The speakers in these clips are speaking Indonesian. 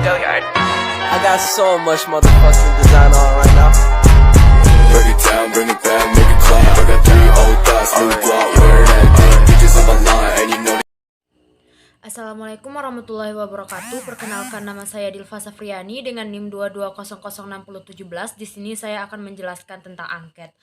I got so much motherfucking design on right now. Break it down, bring it back, make it clap. I got 3 old thoughts, new block, where that thing. Bitches on my line, and you know. Assalamualaikum warahmatullahi wabarakatuh. Perkenalkan, nama saya Dilfa Safriani dengan NIM 22006017. Di sini saya akan menjelaskan tentang angket.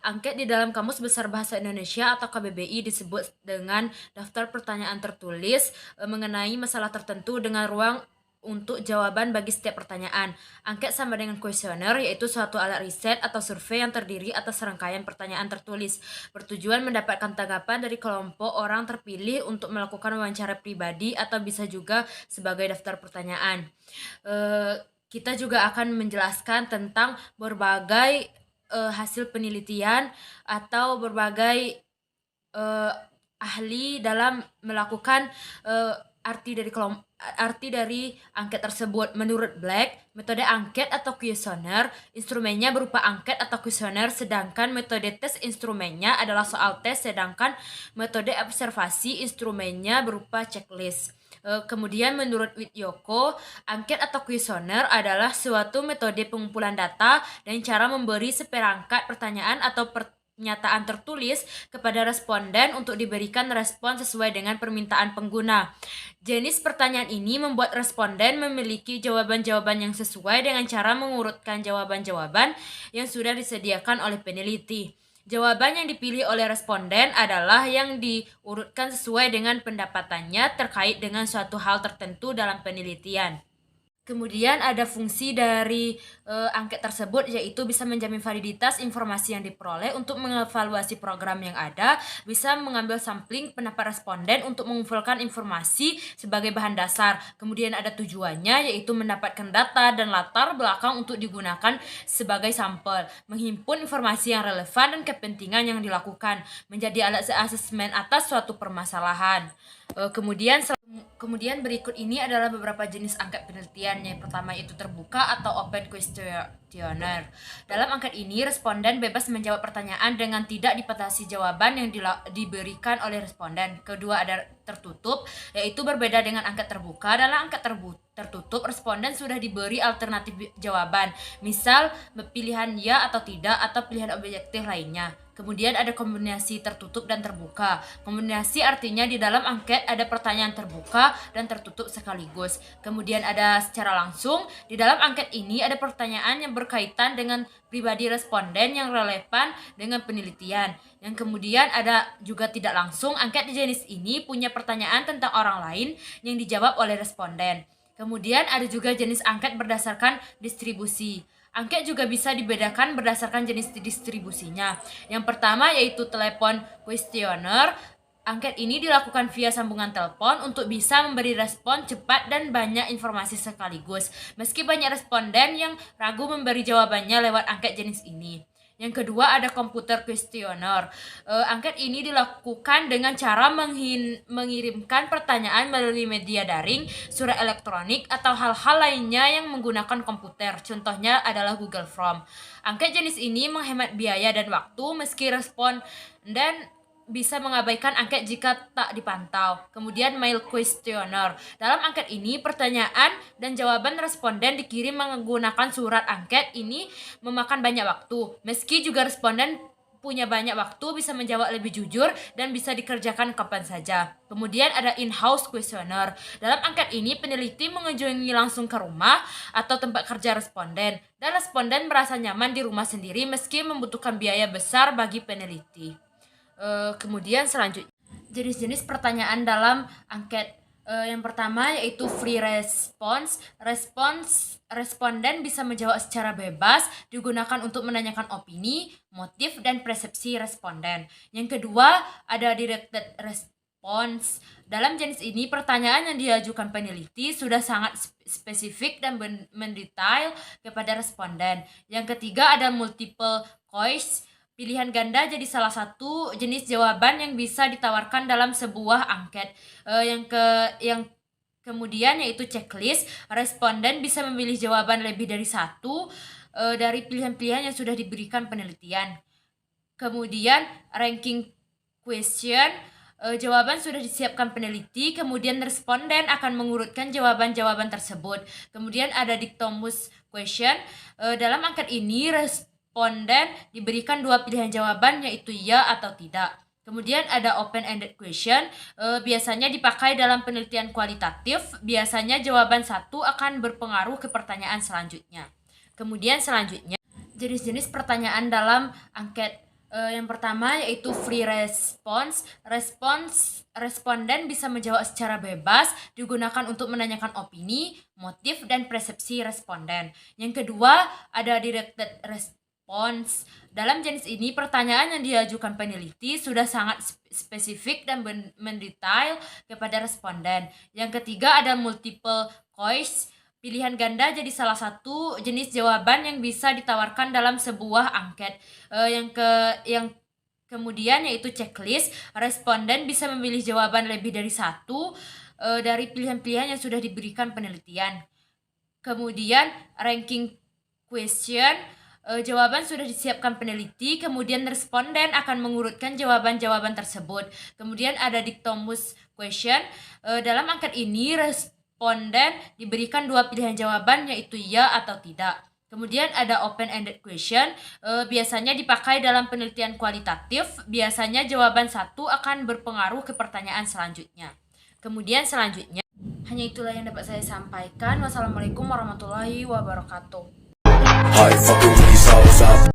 Angket di dalam Kamus Besar Bahasa Indonesia atau KBBI disebut dengan daftar pertanyaan tertulis mengenai masalah tertentu dengan ruang untuk jawaban bagi setiap pertanyaan. Angket sama dengan kuesioner, yaitu suatu alat riset atau survei yang terdiri atas serangkaian pertanyaan tertulis, bertujuan mendapatkan tanggapan dari kelompok orang terpilih untuk melakukan wawancara pribadi atau bisa juga sebagai daftar pertanyaan. Kita juga akan menjelaskan tentang berbagai hasil penelitian atau berbagai ahli dalam melakukan arti dari angket tersebut. Menurut Black, metode angket atau kuesioner instrumennya berupa angket atau kuesioner, sedangkan metode tes instrumennya adalah soal tes, sedangkan metode observasi instrumennya berupa checklist. Kemudian menurut Widyoko, angket atau kuesioner adalah suatu metode pengumpulan data dan cara memberi seperangkat pertanyaan atau pernyataan tertulis kepada responden untuk diberikan respon sesuai dengan permintaan pengguna. Jenis pertanyaan ini membuat responden memiliki jawaban-jawaban yang sesuai dengan cara mengurutkan jawaban-jawaban yang sudah disediakan oleh peneliti. Jawaban yang dipilih oleh responden adalah yang diurutkan sesuai dengan pendapatannya terkait dengan suatu hal tertentu dalam penelitian. Kemudian ada fungsi dari angket tersebut, yaitu bisa menjamin validitas informasi yang diperoleh untuk mengevaluasi program yang ada, bisa mengambil sampling pendapat responden untuk mengumpulkan informasi sebagai bahan dasar. Kemudian ada tujuannya, yaitu mendapatkan data dan latar belakang untuk digunakan sebagai sampel, menghimpun informasi yang relevan dan kepentingan yang dilakukan, menjadi alat asesmen atas suatu permasalahan. Kemudian berikut ini adalah beberapa jenis angket penelitian. Yang pertama itu terbuka atau open questionnaire. Dalam angket ini, responden bebas menjawab pertanyaan dengan tidak dibatasi jawaban yang diberikan oleh responden. Kedua ada tertutup, yaitu berbeda dengan angket terbuka. Dalam angket tertutup, responden sudah diberi alternatif jawaban, misal pilihan ya atau tidak atau pilihan objektif lainnya. Kemudian ada kombinasi tertutup dan terbuka. Kombinasi artinya di dalam angket ada pertanyaan terbuka dan tertutup sekaligus. Kemudian ada secara langsung. Di dalam angket ini ada pertanyaan yang berkaitan dengan pribadi responden yang relevan dengan penelitian. Yang kemudian ada juga tidak langsung. Angket jenis ini punya pertanyaan tentang orang lain yang dijawab oleh responden. Kemudian ada juga jenis angket berdasarkan distribusi. Angket juga bisa dibedakan berdasarkan jenis distribusinya. Yang pertama yaitu telepon kuesioner. Angket ini dilakukan via sambungan telepon untuk bisa memberi respon cepat dan banyak informasi sekaligus. Meski banyak responden yang ragu memberi jawabannya lewat angket jenis ini. Yang kedua ada komputer kuesioner. Angket ini dilakukan dengan cara mengirimkan pertanyaan melalui media daring, surat elektronik, atau hal-hal lainnya yang menggunakan komputer. Contohnya adalah Google Form. Angket jenis ini menghemat biaya dan waktu meski responden bisa mengabaikan angket jika tak dipantau. Kemudian mail questionnaire. Dalam angket ini, pertanyaan dan jawaban responden dikirim menggunakan surat. Angket ini memakan banyak waktu. Meski juga responden punya banyak waktu, bisa menjawab lebih jujur dan bisa dikerjakan kapan saja. Kemudian ada in-house questionnaire. Dalam angket ini, peneliti mengunjungi langsung ke rumah atau tempat kerja responden. Dan responden merasa nyaman di rumah sendiri meski membutuhkan biaya besar bagi peneliti. Kemudian selanjutnya jenis-jenis pertanyaan dalam angket. Yang pertama yaitu free response. Responden bisa menjawab secara bebas, digunakan untuk menanyakan opini, motif, dan persepsi responden. Yang kedua ada directed response. Dalam jenis ini, pertanyaan yang diajukan peneliti sudah sangat spesifik dan mendetail kepada responden. Yang ketiga ada multiple choice. Pilihan ganda jadi salah satu jenis jawaban yang bisa ditawarkan dalam sebuah angket. Yang kemudian yaitu checklist. Responden bisa memilih jawaban lebih dari satu dari pilihan-pilihan yang sudah diberikan penelitian. Kemudian ranking question. jawaban sudah disiapkan peneliti, kemudian responden akan mengurutkan jawaban-jawaban tersebut. Kemudian ada dictomus question. Dalam angket ini responden diberikan dua pilihan jawaban, yaitu ya atau tidak. Kemudian ada open-ended question, biasanya dipakai dalam penelitian kualitatif, biasanya jawaban satu akan berpengaruh ke pertanyaan selanjutnya. Kemudian selanjutnya, jenis-jenis pertanyaan dalam angket. Yang pertama yaitu free response. Responden bisa menjawab secara bebas, digunakan untuk menanyakan opini, motif, dan persepsi responden. Yang kedua ada directed response. Dalam jenis ini, pertanyaan yang diajukan peneliti sudah sangat spesifik dan mendetail kepada responden. Yang ketiga ada multiple choice. Pilihan ganda jadi salah satu jenis jawaban yang bisa ditawarkan dalam sebuah angket. Yang kemudian yaitu checklist. Responden bisa memilih jawaban lebih dari satu dari pilihan-pilihan yang sudah diberikan penelitian. Kemudian ranking question. Jawaban sudah disiapkan peneliti, kemudian responden akan mengurutkan jawaban-jawaban tersebut. Kemudian ada dictomus question. Dalam angket ini responden diberikan dua pilihan jawaban, yaitu ya atau tidak. Kemudian ada open-ended question, biasanya dipakai dalam penelitian kualitatif, biasanya jawaban satu akan berpengaruh ke pertanyaan selanjutnya. Kemudian selanjutnya, hanya itulah yang dapat saya sampaikan. Wassalamualaikum warahmatullahi wabarakatuh. I fucking with these hoes,